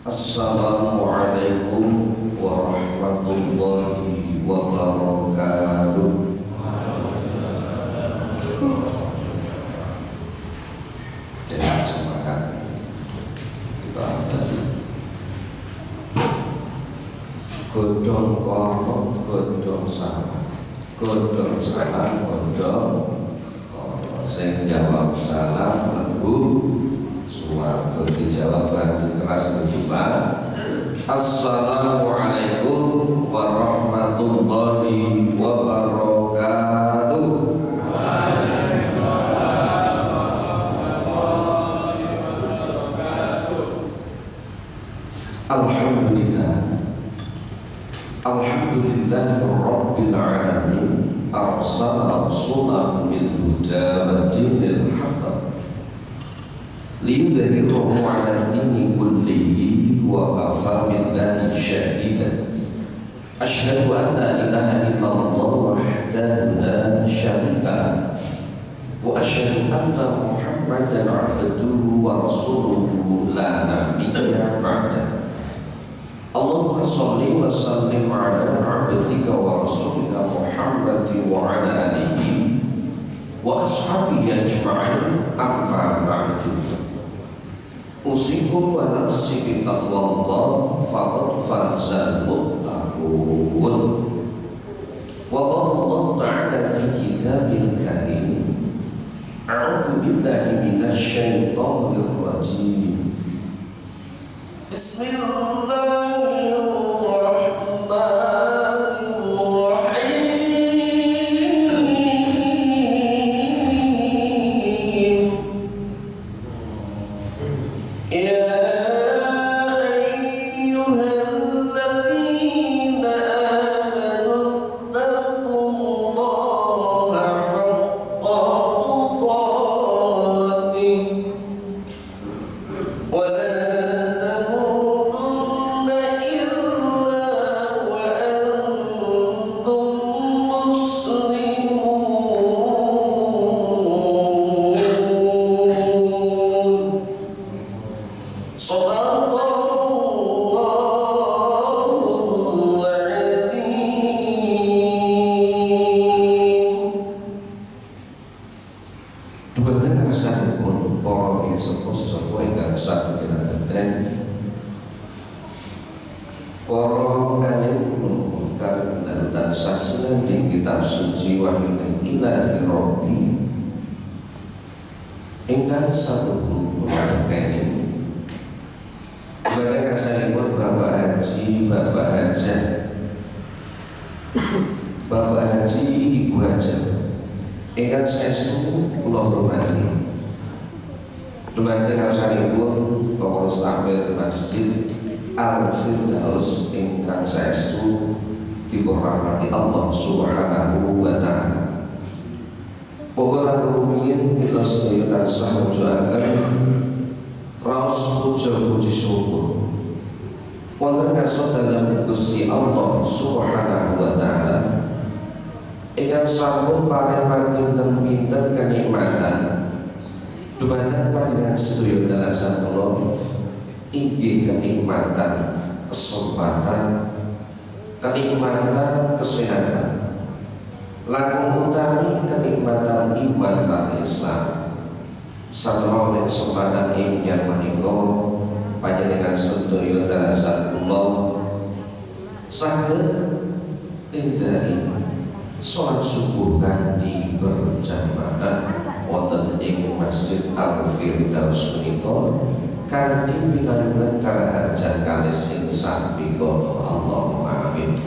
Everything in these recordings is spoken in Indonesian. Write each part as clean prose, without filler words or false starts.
Assalamualaikum warahmatullahi wabarakatuh. Jadi semangat kita tadi godhong kono, godhong salah, godhong salah, godhong sing jawab salah lebu suwarga. Jawaban di kelas kedua. Assalamualaikum warahmatullahi wabarakatuh. Alhamdulillah, alhamdulillah rabbil alamin, arsala rasulahu bil huda wa dinil haqq liyudhhirahu 'ala ad-dini kullihi wa kafa billahi shahidan. Asyhadu an la ilaha illallah wahdahu la syarika lah wa asyhadu anna Muhammadan 'abduhu wa rasuluhu la nabiyya ba'dah. Allahumma shalli wa sallim 'ala 'abdika wa rasulika Muhammadin wa 'ala alihi wa ashabihi ajma'in, amma ba'du. Usikum wa nafsi bitaqwallah faqad fazal muttaqun. Wa qala Allah ta'ala fi kitabil karim, a'udzu billahi minasy syaithanir rajim. Bismillahirrahmanirrahim. Kenikmatan kesehatan, langkung utami kenikmatan iman dan Islam. Satrau oleh kesempatan yang menika panjenengan sedaya dalasanipun saged nindakake salat subuh kanthi berjamaah wonten ing Masjid Al-Firdaus menika kanthi pinangangan karaharjan kalis ing sampikono. Allahumma amin.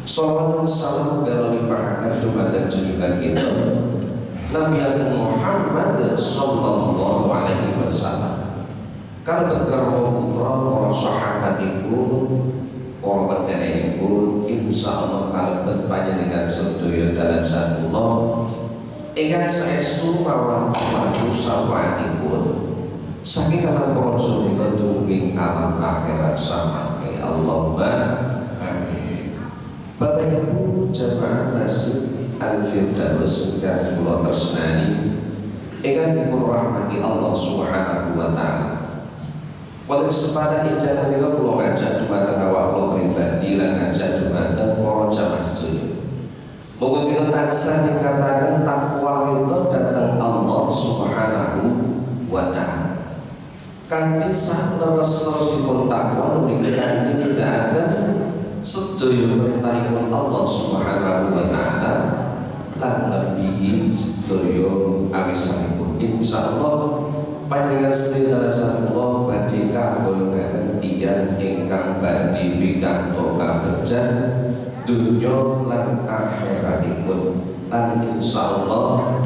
Salawat dan salam limpahaken dumateng junjungan kita Nabi Muhammad sallallahu alaihi wasallam. Kalebet garwa putra para sahabatipun, para penderekipun, insyaallah kalebet panjenengan sedaya dalasan kula ingkang saestu mawan maju sawanipun saking alam rasul dumugi alam akhirat samangke. Allahumma amin. Bapak Ibu jamaah Masjid Al-Firdaus ingkang kula tresnani, ingkang dipun rahmati Allah Subhanahu wa taala. Wonten kesempatan ijazah menika kula ngajak dumateng awak kula pribadi lan ngajak dumateng para jamaah sedaya. Moga kita tansah dikatakan takwa kita datang Allah Subhanahu wa taala. Kanthi sak leres-leresipun takwa menika nindakaken sedaya perintahipun Allah Subhanahu wa taala lan nabihi sedaya awisanipun. Insyaallah panjenengan sedaya sampun badhe kabulkaken tiyang ingkang badhe pikantuk kabegjan dunya lan akhiratipun lan insyaallah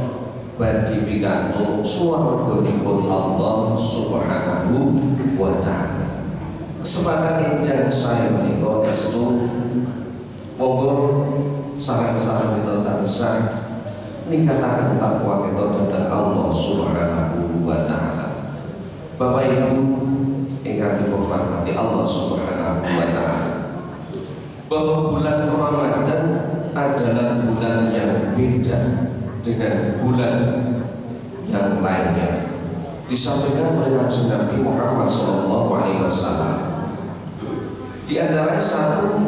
badhe pikantuk swarganipun Allah Subhanahu wa taala. Kesempatan enjang saya menika estu monggo sareng-sareng kita tansah ningkataken takwa kita dhateng Allah Subhanahu wa taala. Bapak Ibu ingkang dirahmati Allah Subhanahu wa taala, bahwa bulan Ramadan adalah bulan yang beda dengan bulan yang lainnya. Disampaikan oleh Nabi Muhammad SAW. Di antara satu,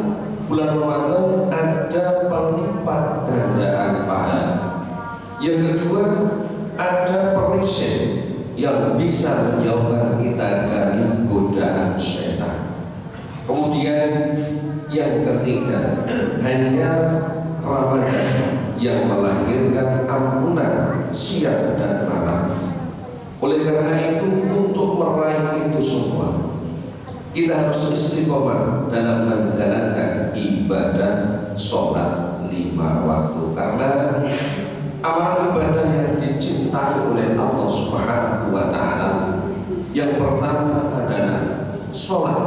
bulan Ramadan ada pelipat gandaan pahala. Yang kedua, ada perisai yang bisa menjauhkan kita dari godaan setan. Kemudian yang ketiga, hanya Ramadan yang melahirkan ampunan siang dan malam. Oleh karena itu, untuk meraih itu semua, kita harus istiqomah dalam menjalankan ibadah sholat 5 waktu. Karena amal ibadah yang dicintai oleh Allah Subhanahu wa taala yang pertama adalah sholat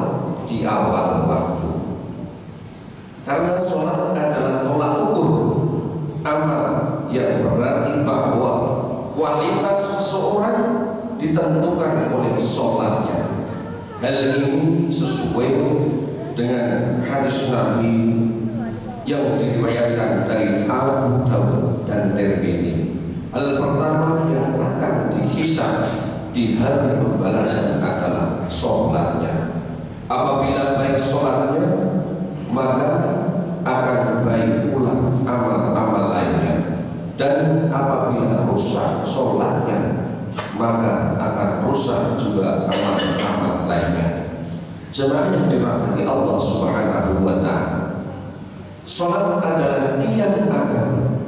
di awal waktu. Karena sholat adalah tolak ukur amal yang berarti bahwa kualitas seseorang ditentukan oleh sholatnya. Hal ini sesuai dengan hadis Nabi yang diriwayatkan dari Abu Dawud dan Tirmidzi. Hal pertama yang akan dihisab di hari pembalasan adalah sholatnya. Apabila baik sholatnya, maka akan baik pula amal-amal lainnya. Dan apabila rusak sholatnya, maka akan rusak juga amal-amal lainnya. Jemaah yang dirahmati Allah Subhanahu wa taala, sholat adalah tiang agama.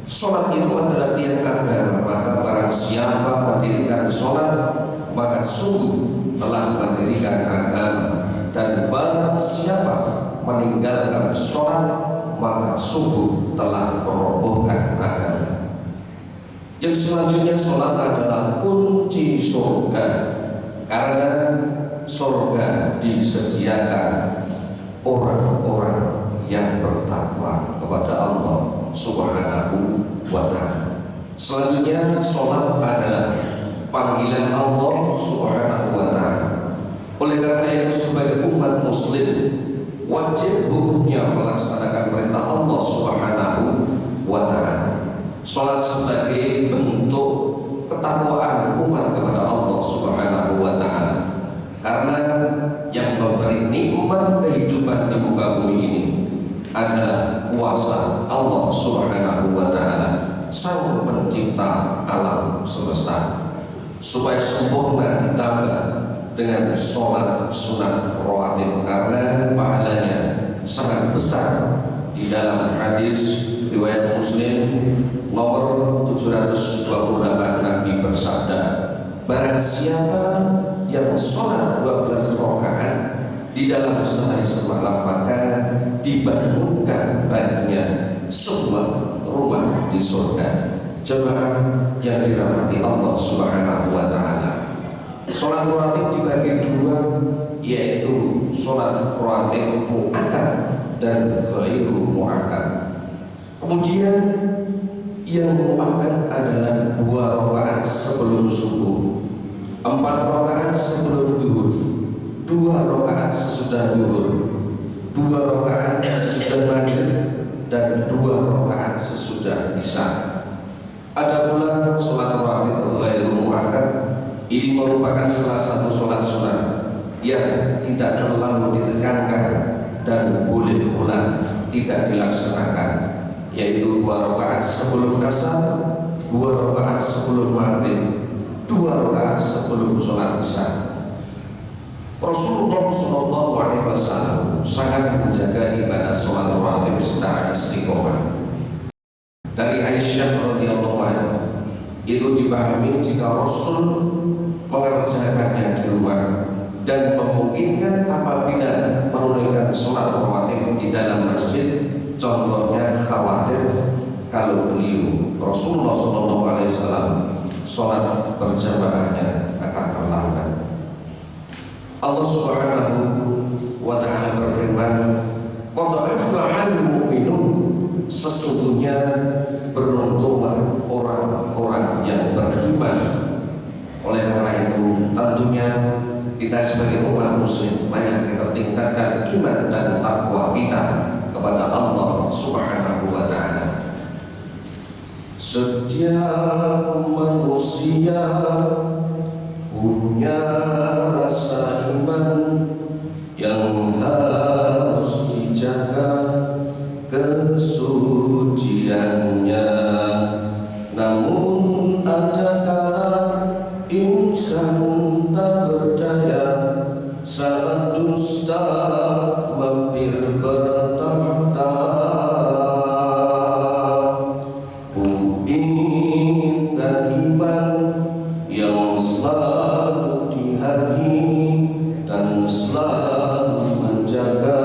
Sholat itu adalah tiang agama. Maka barang siapa mendirikan sholat, maka sungguh telah mendirikan agama. Dan barang siapa meninggalkan sholat, maka sungguh telah merobohkan agama. Yang selanjutnya, sholat adalah kunci surga. Karena surga disediakan orang-orang yang bertakwa kepada Allah Subhanahu wa taala. Selanjutnya, sholat adalah panggilan Allah Subhanahu wa taala. Oleh karena itu, sebagai umat muslim wajib hukumnya melaksanakan perintah Allah Subhanahu wa taala. Sholat sebagai bentuk ketakwaan umat kepada Allah Subhanahu wa taala. Karena yang memberi nikmat kehidupan di muka bumi ini adalah kuasa Allah Subhanahu wa taala, Sang Pencipta alam semesta. Supaya sempurna ditambah dengan sholat sunat rawatib, karena pahalanya sangat besar. Di dalam hadis riwayat Muslim nomor 728, Nabi bersabda, barang siapa yang sholat 12 rakaat di dalam sehari semalam, maka dibangunkan baginya sebuah rumah di surga. Jemaah yang dirahmati Allah Subhanahu wa taala, sholat rawatib dibagi dua, yaitu sholat rawatib muakkad dan ghairu muakkad. Kemudian yang muakkad adalah 2 rakaat sebelum subuh, 4 rakaat sebelum zuhur, 2 rakaat sesudah zuhur, 2 rakaat sesudah maghrib, dan 2 rakaat sesudah isya. Ada pula sholat rawatib ghairu muakkad. Ini merupakan salah satu sholat sunat yang tidak terlalu ditekankan dan boleh pula tidak dilaksanakan, yaitu 2 rakaat sebelum asar, 2 rakaat sebelum maghrib, 2 rakaat sebelum sholat isya. Rasulullah SAW sangat menjaga ibadah sholat rawatib secara istiqomah. Dari Aisyah radhiyallahu anha itu dipahami jika Rasul mengerjakannya di rumah dan memungkinkan apabila menunaikan sholat rawatib di dalam masjid. Contohnya khawatir kalau beliau Rasulullah SAW sholat berjamaahnya akan terlambat. Allah Subhanahu wa ta'ala berfirman, qad aflahal mu'minun, sesungguhnya beruntunglah orang-orang yang beriman. Oleh karena itu tentunya kita sebagai umat muslim marilah kita tingkatkan iman dan takwa kita kepada Allah Subhanahu wa ta'ala. Setiap manusia punya rasa iman yang harus dijaga kesuciannya. Namun ada kala insan tak berdaya saat dusta mampir bertahta. Ku inginkan iman yang selalu di hati dan selalu menjaga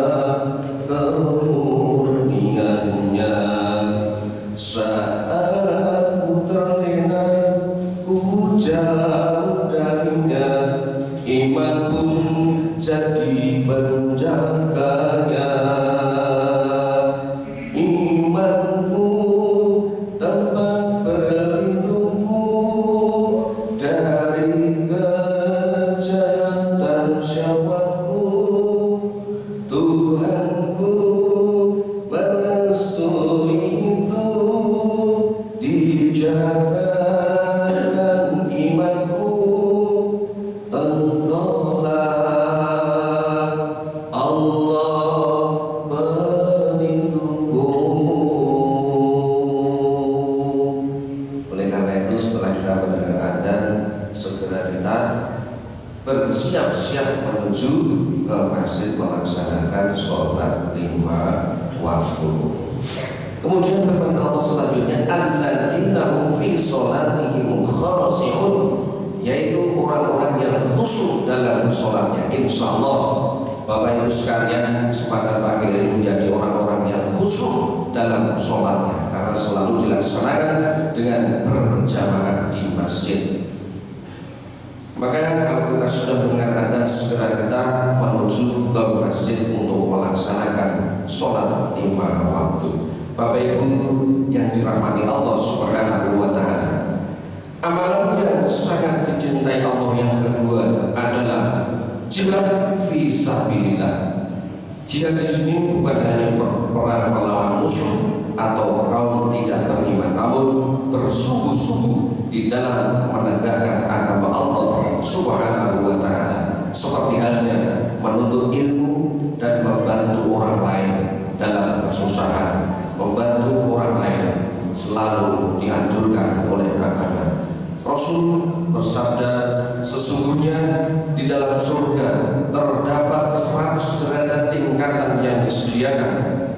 kemurniannya. Saat ku terlena, ku jauh darinya, iman pun jadi penjaganya. Imanku tempat berlindungku dari kejahatan syahwatku. Tuhanku merestui itu, dijagakan imanku. Engkaulah Allah pelindungku. Oleh karena itu setelah kita mendengar adzan, segera kita bersiap-siap menuju ke masjid melaksanakan sholat 5 waktu. Kemudian firman Allah selanjutnya, alladzina hum fi sholatihim khashi'un, yaitu orang-orang yang khusyuk dalam sholatnya. Insyaallah Bapak Ibu sekalian, kesempatan pagi ini menjadi orang-orang yang khusyuk dalam sholatnya, karena selalu dilaksanakan dengan berjamaah di masjid. Maka kalau kita sudah mendengar adzan, segera kita menuju ke masjid untuk melaksanakan sholat 5 waktu. Bapak Ibu yang dirahmati Allah Subhanahu wa ta'ala, amalan yang sangat dicintai Allah yang kedua adalah jihad fi sabilillah. Jihad di sini bukan hanya perang melawan musuh atau kaum tidak beriman, namun bersungguh-sungguh di dalam menegakkan agama Allah Subhanahu wa ta'ala, seperti halnya menuntut ilmu dan membantu orang lain dalam kesusahan, membantu orang lain selalu dianjurkan oleh agama. Rasul bersabda, sesungguhnya di dalam surga terdapat 100 derajat tingkatan yang disediakan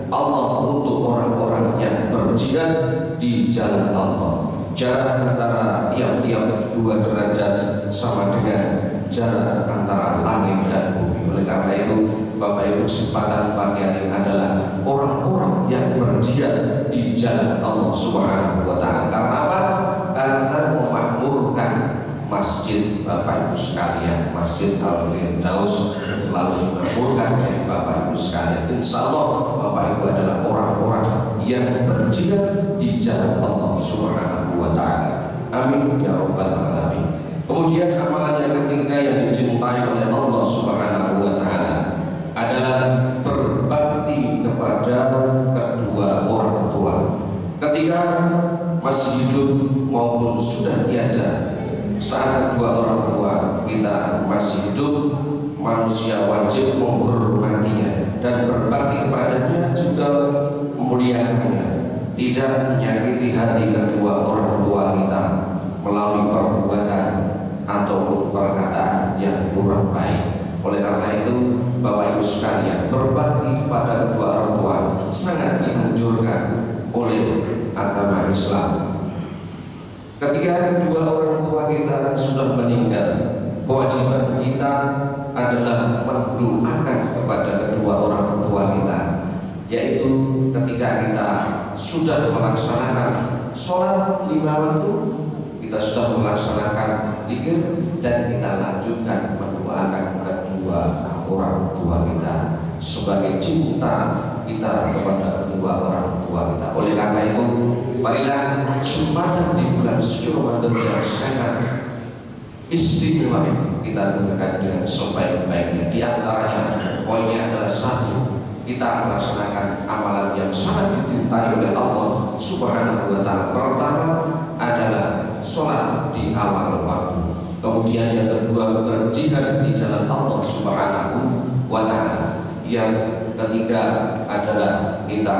Allah untuk orang-orang yang berjihad di jalan Allah. Jarak antara tiap-tiap 2 derajat sama dengan jarak antara langit dan bumi. Oleh karena itu, Bapak Ibu, kesempatan pagi hari adalah orang-orang yang berjihad di jalan Allah Subhanahu wa ta'ala. Karena apa? Karena memakmurkan masjid Bapak Ibu sekalian, Masjid Al-Firdaus selalu dimakmurkan oleh Bapak Ibu sekalian. Insya Allah Bapak Ibu adalah orang-orang yang berjihad di jalan Allah Subhanahu wa ta'ala. Amin ya rabbal alamin. Kemudian amalan yang ketiga yang dicintai oleh Allah Subhanahu wa ta'ala adalah berbakti kepada kedua orang tua ketika masih hidup maupun sudah tiada. Saat kedua orang tua kita masih hidup, manusia wajib menghormatinya dan berbakti kepadanya, juga memuliakannya, tidak menyakiti hati kedua orang tua kita melalui perbuatan ataupun perkataan yang kurang baik. Oleh karena itu, Bapak Ibu sekalian, berbakti kepada kedua orang tua sangat dianjurkan oleh agama Islam. Ketika kedua orang tua kita sudah meninggal, kewajiban kita adalah mendoakan kepada kedua orang tua kita, yaitu ketika kita sudah melaksanakan sholat 5 waktu, kita sudah melaksanakan zikir, dan kita lanjutkan mendoakan kedua orang tua kita sebagai cinta kita kepada kedua orang tua kita. Oleh karena itu, marilah kesempatan di bulan suci Ramadan yang sangat istimewa kita gunakan dengan sebaik-baiknya. Di antaranya poinnya adalah 1, kita melaksanakan amalan yang sangat dicintai oleh Allah Subhanahu wa Ta'ala. Pertama adalah sholat di awal waktu. Kemudian yang kedua, berjihad di jalan Allah Subhanahu wa Ta'ala. Yang ketiga adalah kita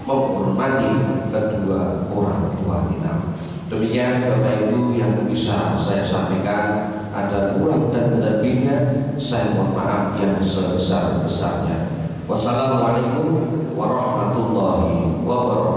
menghormati kedua orang tua kita. Demikian Bapak Ibu yang bisa saya sampaikan. Ada kurang dan lebihnya, saya mohon maaf yang sebesar-besarnya. Wassalamualaikum warahmatullahi wabarakatuh.